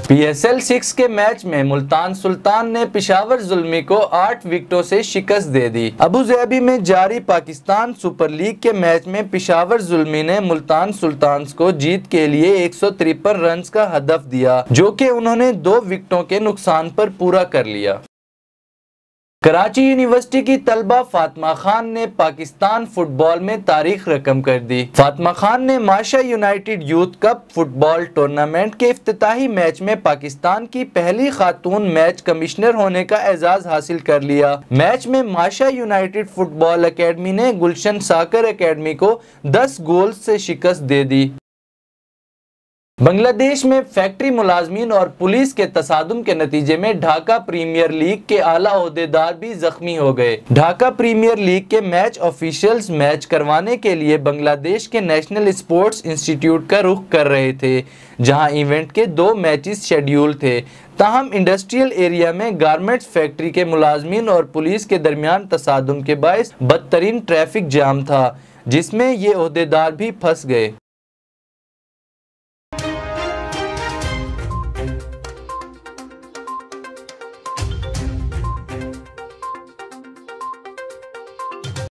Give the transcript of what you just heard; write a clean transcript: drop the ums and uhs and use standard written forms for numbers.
PSL 6 के match में मुल्तान सुल्तान ने पेशावर जुल्मी को 8 विकेटों से शिकस्त दे दी। अबू धाबी में जारी पाकिस्तान सुपर लीग के मैच में पेशावर जुल्मी ने मुल्तान सुल्तान को जीत के लिए 153 रन का हदफ दिया, जो कि उन्होंने 2 विकेटों के नुकसान पर पूरा कर लिया। कराची यूनिवर्सिटी की तलबा फातिमा खान ने पाकिस्तान फुटबॉल में तारीख रकम कर दी। फातिमा खान ने माशा United youth cup football tournament के इफ्तिताही मैच में पाकिस्तान की पहली खातून मैच कमिश्नर होने का एजाज हासिल कर लिया। मैच में माशा यूनाइटेड फुटबॉल अकेडमी ने गुलशन साकर अकेडमी को 10 गोल से शिकस्त दे दी। बांग्लादेश में फैक्ट्री मुलाजमीन और पुलिस के तसादुम के नतीजे में ढाका प्रीमियर लीग के आला ओहदेदार भी जख्मी हो गए। ढाका प्रीमियर लीग के मैच ऑफिशियल्स मैच करवाने के लिए बांग्लादेश के नेशनल स्पोर्ट्स इंस्टीट्यूट का रुख कर रहे थे, जहां इवेंट के 2 मैचेस शेड्यूल थे। ताहम इंडस्ट्रियल एरिया में गारमेंट्स फैक्ट्री के मुलाजमीन और पुलिस के दरमियान तसादुम के बायस बदतरीन ट्रैफिक जाम था, जिसमें ये ओहदेदार भी फंस गए।